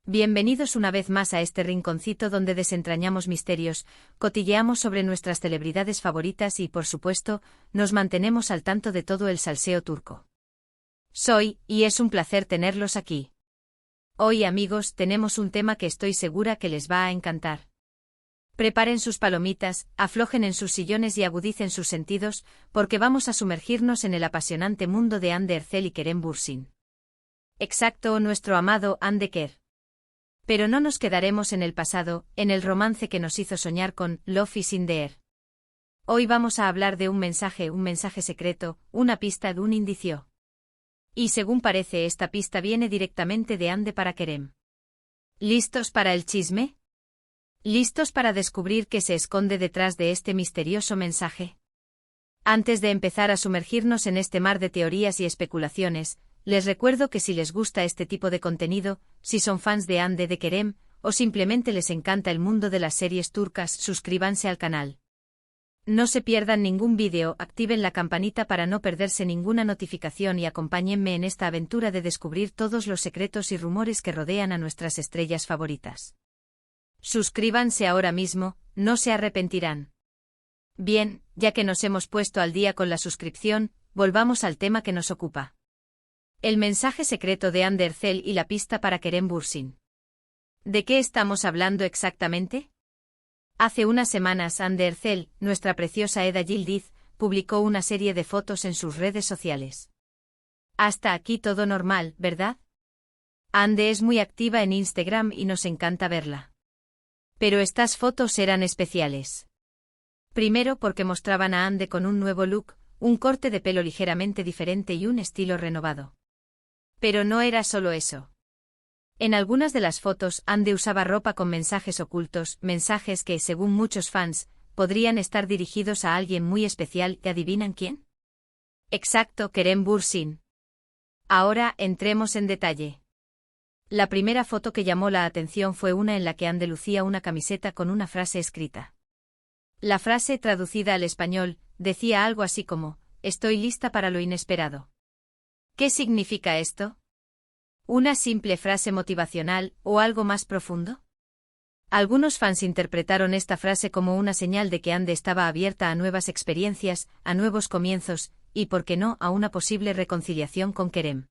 Bienvenidos una vez más a este rinconcito donde desentrañamos misterios, cotilleamos sobre nuestras celebridades favoritas y, por supuesto, nos mantenemos al tanto de todo el salseo turco. Y es un placer tenerlos aquí. Hoy, amigos, tenemos un tema que estoy segura que les va a encantar. Preparen sus palomitas, aflojen en sus sillones y agudicen sus sentidos, porque vamos a sumergirnos en el apasionante mundo de Hande Erçel y Kerem Bürsin. Exacto, nuestro amado Hande Ker. Pero no nos quedaremos en el pasado, en el romance que nos hizo soñar con Love is in the air. Hoy vamos a hablar de un mensaje secreto, una pista de un indicio. Y según parece, esta pista viene directamente de Hande para Kerem. ¿Listos para el chisme? ¿Listos para descubrir qué se esconde detrás de este misterioso mensaje? Antes de empezar a sumergirnos en este mar de teorías y especulaciones, les recuerdo que si les gusta este tipo de contenido, si son fans de Hande de Kerem, o simplemente les encanta el mundo de las series turcas, suscríbanse al canal. No se pierdan ningún vídeo, activen la campanita para no perderse ninguna notificación y acompáñenme en esta aventura de descubrir todos los secretos y rumores que rodean a nuestras estrellas favoritas. Suscríbanse ahora mismo, no se arrepentirán. Bien, ya que nos hemos puesto al día con la suscripción, volvamos al tema que nos ocupa. El mensaje secreto de Hande Erçel y la pista para Kerem Bürsin. ¿De qué estamos hablando exactamente? Hace unas semanas Hande Erçel, nuestra preciosa Eda Yildiz, publicó una serie de fotos en sus redes sociales. Hasta aquí todo normal, ¿verdad? Hande es muy activa en Instagram y nos encanta verla. Pero estas fotos eran especiales. Primero porque mostraban a Hande con un nuevo look, un corte de pelo ligeramente diferente y un estilo renovado. Pero no era solo eso. En algunas de las fotos, Hande usaba ropa con mensajes ocultos, mensajes que, según muchos fans, podrían estar dirigidos a alguien muy especial. ¿Y adivinan quién? Exacto, Kerem Bürsin. Ahora, entremos en detalle. La primera foto que llamó la atención fue una en la que Hande lucía una camiseta con una frase escrita. La frase, traducida al español, decía algo así como, «Estoy lista para lo inesperado». ¿Qué significa esto? ¿Una simple frase motivacional o algo más profundo? Algunos fans interpretaron esta frase como una señal de que Hande estaba abierta a nuevas experiencias, a nuevos comienzos, y, por qué no, a una posible reconciliación con Kerem.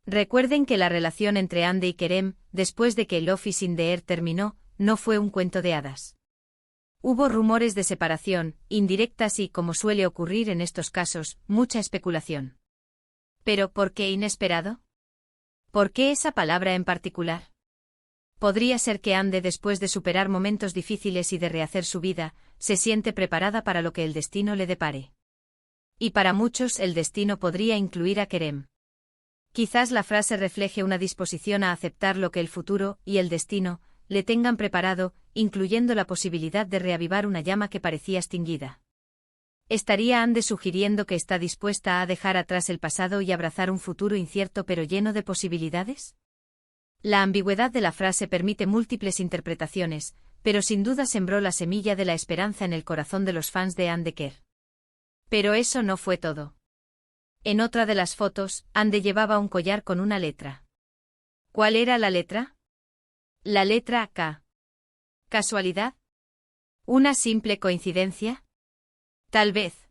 Recuerden que la relación entre Hande y Kerem, después de que Love is in the air terminó, no fue un cuento de hadas. Hubo rumores de separación, indirectas y, como suele ocurrir en estos casos, mucha especulación. ¿Pero por qué inesperado? ¿Por qué esa palabra en particular? Podría ser que Hande, después de superar momentos difíciles y de rehacer su vida, se siente preparada para lo que el destino le depare. Y para muchos el destino podría incluir a Kerem. Quizás la frase refleje una disposición a aceptar lo que el futuro y el destino le tengan preparado, incluyendo la posibilidad de reavivar una llama que parecía extinguida. ¿Estaría Hande sugiriendo que está dispuesta a dejar atrás el pasado y abrazar un futuro incierto pero lleno de posibilidades? La ambigüedad de la frase permite múltiples interpretaciones, pero sin duda sembró la semilla de la esperanza en el corazón de los fans de Hande Ker. Pero eso no fue todo. En otra de las fotos, Hande llevaba un collar con una letra. ¿Cuál era la letra? La letra K. ¿Casualidad? ¿Una simple coincidencia? Tal vez.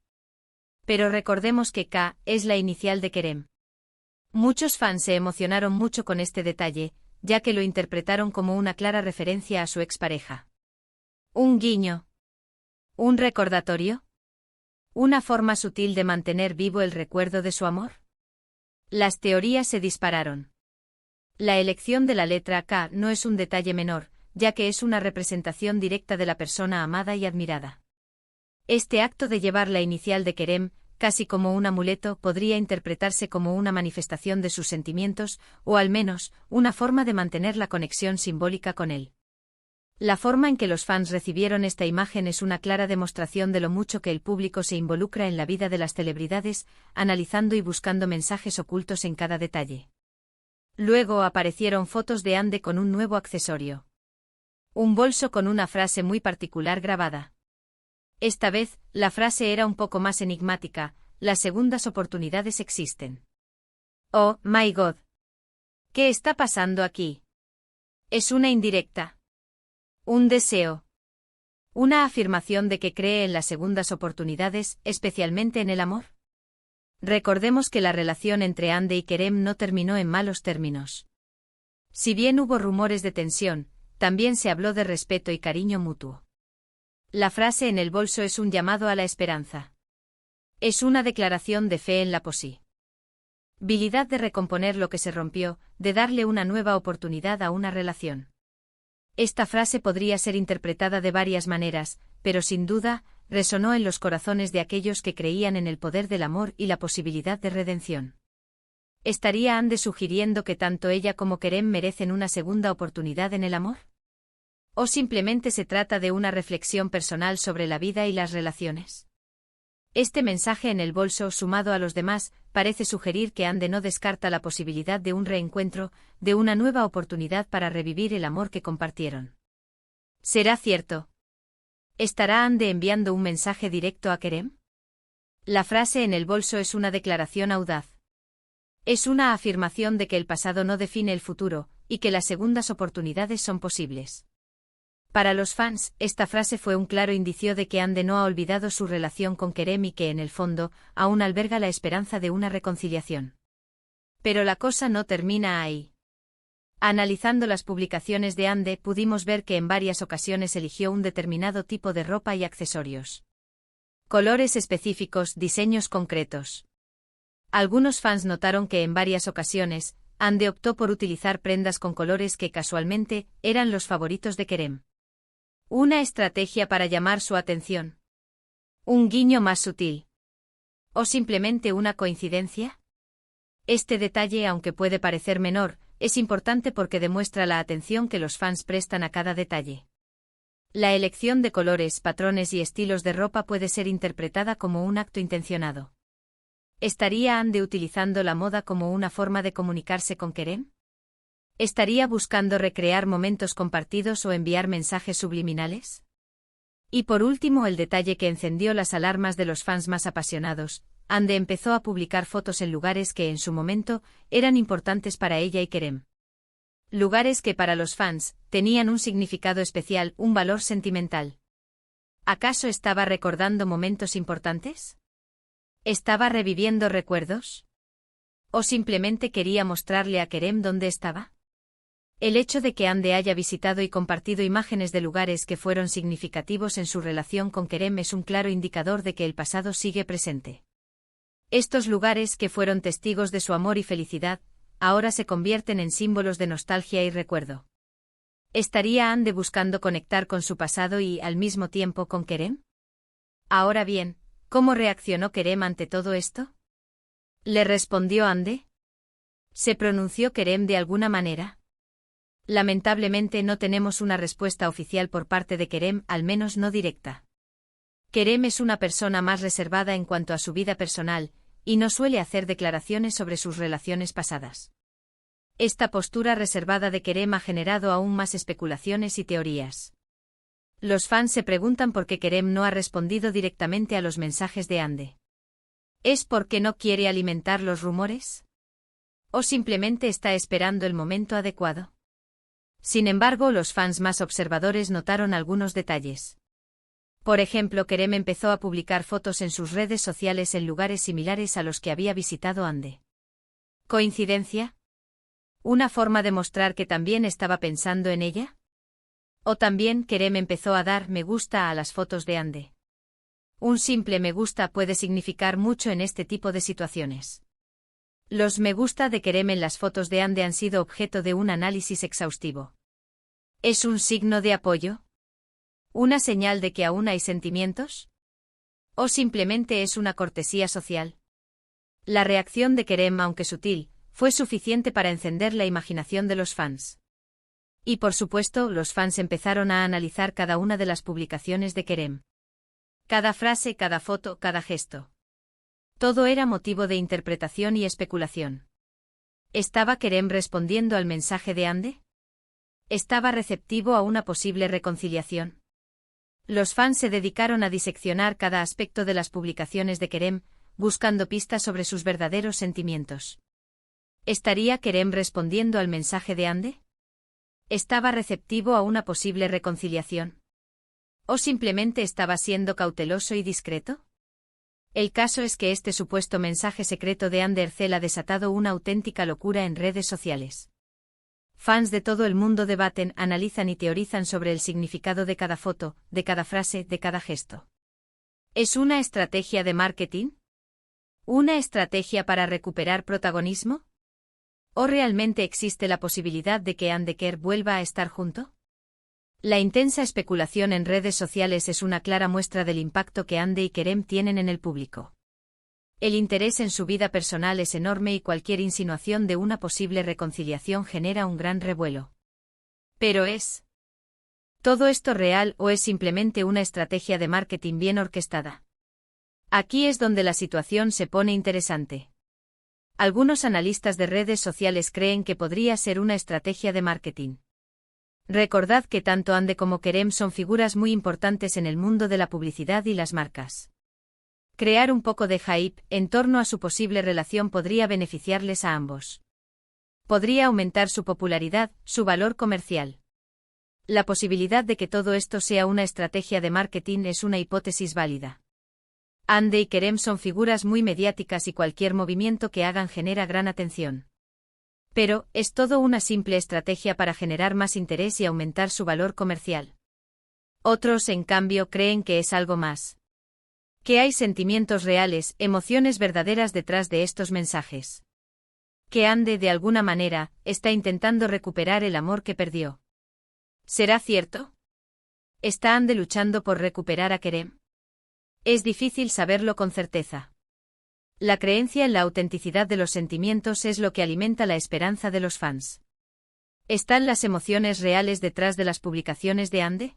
Pero recordemos que K es la inicial de Kerem. Muchos fans se emocionaron mucho con este detalle, ya que lo interpretaron como una clara referencia a su expareja. ¿Un guiño? ¿Un recordatorio? ¿Una forma sutil de mantener vivo el recuerdo de su amor? Las teorías se dispararon. La elección de la letra K no es un detalle menor, ya que es una representación directa de la persona amada y admirada. Este acto de llevar la inicial de Kerem, casi como un amuleto, podría interpretarse como una manifestación de sus sentimientos, o al menos, una forma de mantener la conexión simbólica con él. La forma en que los fans recibieron esta imagen es una clara demostración de lo mucho que el público se involucra en la vida de las celebridades, analizando y buscando mensajes ocultos en cada detalle. Luego aparecieron fotos de Hande con un nuevo accesorio. Un bolso con una frase muy particular grabada. Esta vez, la frase era un poco más enigmática, las segundas oportunidades existen. Oh, my God. ¿Qué está pasando aquí? Es una indirecta. Un deseo. Una afirmación de que cree en las segundas oportunidades, especialmente en el amor. Recordemos que la relación entre Ande y Kerem no terminó en malos términos. Si bien hubo rumores de tensión, también se habló de respeto y cariño mutuo. La frase en el bolso es un llamado a la esperanza. Es una declaración de fe en la posibilidad de recomponer lo que se rompió, de darle una nueva oportunidad a una relación. Esta frase podría ser interpretada de varias maneras, pero sin duda, resonó en los corazones de aquellos que creían en el poder del amor y la posibilidad de redención. ¿Estaría Ande sugiriendo que tanto ella como Kerem merecen una segunda oportunidad en el amor? ¿O simplemente se trata de una reflexión personal sobre la vida y las relaciones? Este mensaje en el bolso, sumado a los demás, parece sugerir que Ande no descarta la posibilidad de un reencuentro, de una nueva oportunidad para revivir el amor que compartieron. ¿Será cierto? ¿Estará Ande enviando un mensaje directo a Kerem? La frase en el bolso es una declaración audaz. Es una afirmación de que el pasado no define el futuro, y que las segundas oportunidades son posibles. Para los fans, esta frase fue un claro indicio de que Ande no ha olvidado su relación con Kerem y que, en el fondo, aún alberga la esperanza de una reconciliación. Pero la cosa no termina ahí. Analizando las publicaciones de Ande, pudimos ver que en varias ocasiones eligió un determinado tipo de ropa y accesorios. Colores específicos, diseños concretos. Algunos fans notaron que en varias ocasiones, Ande optó por utilizar prendas con colores que casualmente eran los favoritos de Kerem. ¿Una estrategia para llamar su atención? ¿Un guiño más sutil? ¿O simplemente una coincidencia? Este detalle, aunque puede parecer menor, es importante porque demuestra la atención que los fans prestan a cada detalle. La elección de colores, patrones y estilos de ropa puede ser interpretada como un acto intencionado. ¿Estaría Ande utilizando la moda como una forma de comunicarse con Kerem? ¿Estaría buscando recrear momentos compartidos o enviar mensajes subliminales? Y por último, el detalle que encendió las alarmas de los fans más apasionados, Ande empezó a publicar fotos en lugares que en su momento eran importantes para ella y Kerem. Lugares que para los fans tenían un significado especial, un valor sentimental. ¿Acaso estaba recordando momentos importantes? ¿Estaba reviviendo recuerdos? ¿O simplemente quería mostrarle a Kerem dónde estaba? El hecho de que Ande haya visitado y compartido imágenes de lugares que fueron significativos en su relación con Kerem es un claro indicador de que el pasado sigue presente. Estos lugares, que fueron testigos de su amor y felicidad, ahora se convierten en símbolos de nostalgia y recuerdo. ¿Estaría Ande buscando conectar con su pasado y, al mismo tiempo, con Kerem? Ahora bien, ¿cómo reaccionó Kerem ante todo esto? ¿Le respondió Ande? ¿Se pronunció Kerem de alguna manera? Lamentablemente no tenemos una respuesta oficial por parte de Kerem, al menos no directa. Kerem es una persona más reservada en cuanto a su vida personal, y no suele hacer declaraciones sobre sus relaciones pasadas. Esta postura reservada de Kerem ha generado aún más especulaciones y teorías. Los fans se preguntan por qué Kerem no ha respondido directamente a los mensajes de Ande. ¿Es porque no quiere alimentar los rumores? ¿O simplemente está esperando el momento adecuado? Sin embargo, los fans más observadores notaron algunos detalles. Por ejemplo, Kerem empezó a publicar fotos en sus redes sociales en lugares similares a los que había visitado Ande. ¿Coincidencia? ¿Una forma de mostrar que también estaba pensando en ella? ¿O también Kerem empezó a dar me gusta a las fotos de Ande? Un simple me gusta puede significar mucho en este tipo de situaciones. Los me gusta de Kerem en las fotos de Ande han sido objeto de un análisis exhaustivo. ¿Es un signo de apoyo? ¿Una señal de que aún hay sentimientos? ¿O simplemente es una cortesía social? La reacción de Kerem, aunque sutil, fue suficiente para encender la imaginación de los fans. Y por supuesto, los fans empezaron a analizar cada una de las publicaciones de Kerem. Cada frase, cada foto, cada gesto. Todo era motivo de interpretación y especulación. ¿Estaba Kerem respondiendo al mensaje de Ande? ¿Estaba receptivo a una posible reconciliación? Los fans se dedicaron a diseccionar cada aspecto de las publicaciones de Kerem, buscando pistas sobre sus verdaderos sentimientos. ¿Estaría Kerem respondiendo al mensaje de Ande? ¿Estaba receptivo a una posible reconciliación? ¿O simplemente estaba siendo cauteloso y discreto? El caso es que este supuesto mensaje secreto de Andercel ha desatado una auténtica locura en redes sociales. Fans de todo el mundo debaten, analizan y teorizan sobre el significado de cada foto, de cada frase, de cada gesto. ¿Es una estrategia de marketing? ¿Una estrategia para recuperar protagonismo? ¿O realmente existe la posibilidad de que Anne Decker vuelva a estar junto? La intensa especulación en redes sociales es una clara muestra del impacto que Ande y Kerem tienen en el público. El interés en su vida personal es enorme y cualquier insinuación de una posible reconciliación genera un gran revuelo. Pero ¿es todo esto real o es simplemente una estrategia de marketing bien orquestada? Aquí es donde la situación se pone interesante. Algunos analistas de redes sociales creen que podría ser una estrategia de marketing. Recordad que tanto Ande como Kerem son figuras muy importantes en el mundo de la publicidad y las marcas. Crear un poco de hype en torno a su posible relación podría beneficiarles a ambos. Podría aumentar su popularidad, su valor comercial. La posibilidad de que todo esto sea una estrategia de marketing es una hipótesis válida. Ande y Kerem son figuras muy mediáticas y cualquier movimiento que hagan genera gran atención. Pero, ¿es todo una simple estrategia para generar más interés y aumentar su valor comercial? Otros, en cambio, creen que es algo más. Que hay sentimientos reales, emociones verdaderas detrás de estos mensajes. Que Ande, de alguna manera, está intentando recuperar el amor que perdió. ¿Será cierto? ¿Está Ande luchando por recuperar a Kerem? Es difícil saberlo con certeza. La creencia en la autenticidad de los sentimientos es lo que alimenta la esperanza de los fans. ¿Están las emociones reales detrás de las publicaciones de Ande?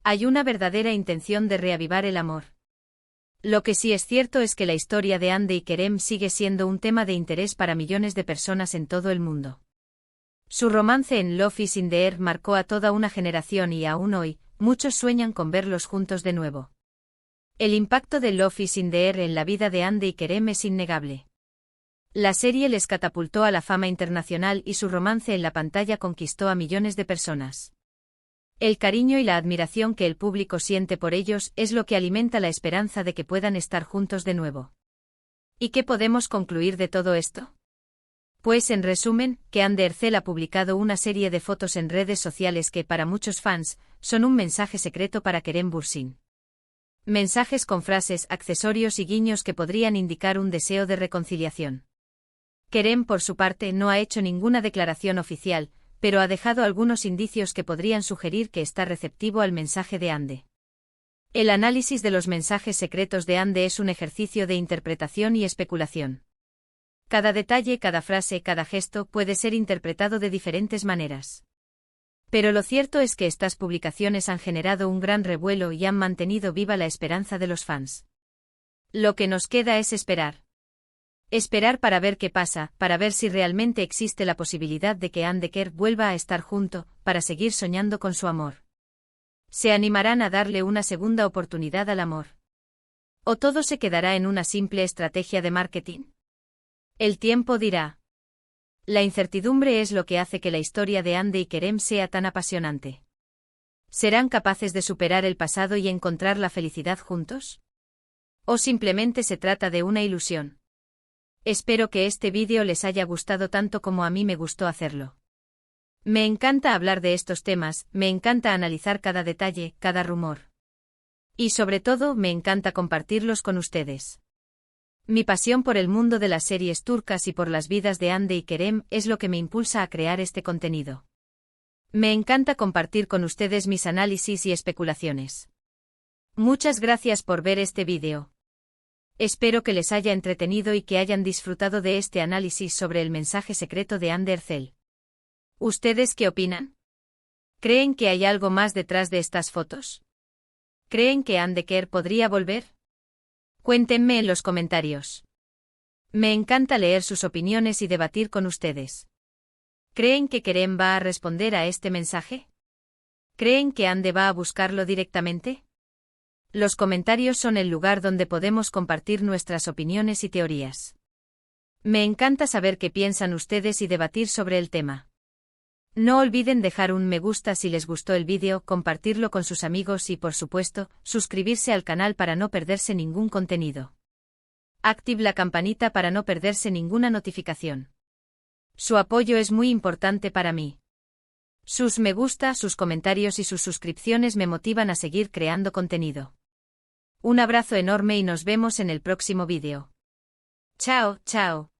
¿Hay una verdadera intención de reavivar el amor? Lo que sí es cierto es que la historia de Ande y Kerem sigue siendo un tema de interés para millones de personas en todo el mundo. Su romance en Love is in the Air marcó a toda una generación y aún hoy, muchos sueñan con verlos juntos de nuevo. El impacto de Love is in the Air en la vida de Ande y Kerem es innegable. La serie les catapultó a la fama internacional y su romance en la pantalla conquistó a millones de personas. El cariño y la admiración que el público siente por ellos es lo que alimenta la esperanza de que puedan estar juntos de nuevo. ¿Y qué podemos concluir de todo esto? Pues en resumen, que Andercel ha publicado una serie de fotos en redes sociales que para muchos fans son un mensaje secreto para Kerem Bürsin. Mensajes con frases, accesorios y guiños que podrían indicar un deseo de reconciliación. Kerem, por su parte, no ha hecho ninguna declaración oficial, pero ha dejado algunos indicios que podrían sugerir que está receptivo al mensaje de Ande. El análisis de los mensajes secretos de Ande es un ejercicio de interpretación y especulación. Cada detalle, cada frase, cada gesto puede ser interpretado de diferentes maneras. Pero lo cierto es que estas publicaciones han generado un gran revuelo y han mantenido viva la esperanza de los fans. Lo que nos queda es esperar. Esperar para ver qué pasa, para ver si realmente existe la posibilidad de que Ande Decker vuelva a estar junto, para seguir soñando con su amor. ¿Se animarán a darle una segunda oportunidad al amor? ¿O todo se quedará en una simple estrategia de marketing? El tiempo dirá. La incertidumbre es lo que hace que la historia de Ande y Kerem sea tan apasionante. ¿Serán capaces de superar el pasado y encontrar la felicidad juntos? ¿O simplemente se trata de una ilusión? Espero que este vídeo les haya gustado tanto como a mí me gustó hacerlo. Me encanta hablar de estos temas, me encanta analizar cada detalle, cada rumor. Y sobre todo, me encanta compartirlos con ustedes. Mi pasión por el mundo de las series turcas y por las vidas de Ande y Kerem es lo que me impulsa a crear este contenido. Me encanta compartir con ustedes mis análisis y especulaciones. Muchas gracias por ver este vídeo. Espero que les haya entretenido y que hayan disfrutado de este análisis sobre el mensaje secreto de Andercel. ¿Ustedes qué opinan? ¿Creen que hay algo más detrás de estas fotos? ¿Creen que Ande Decker podría volver? Cuéntenme en los comentarios. Me encanta leer sus opiniones y debatir con ustedes. ¿Creen que Kerem va a responder a este mensaje? ¿Creen que Ande va a buscarlo directamente? Los comentarios son el lugar donde podemos compartir nuestras opiniones y teorías. Me encanta saber qué piensan ustedes y debatir sobre el tema. No olviden dejar un me gusta si les gustó el vídeo, compartirlo con sus amigos y, por supuesto, suscribirse al canal para no perderse ningún contenido. Active la campanita para no perderse ninguna notificación. Su apoyo es muy importante para mí. Sus me gusta, sus comentarios y sus suscripciones me motivan a seguir creando contenido. Un abrazo enorme y nos vemos en el próximo vídeo. Chao, chao.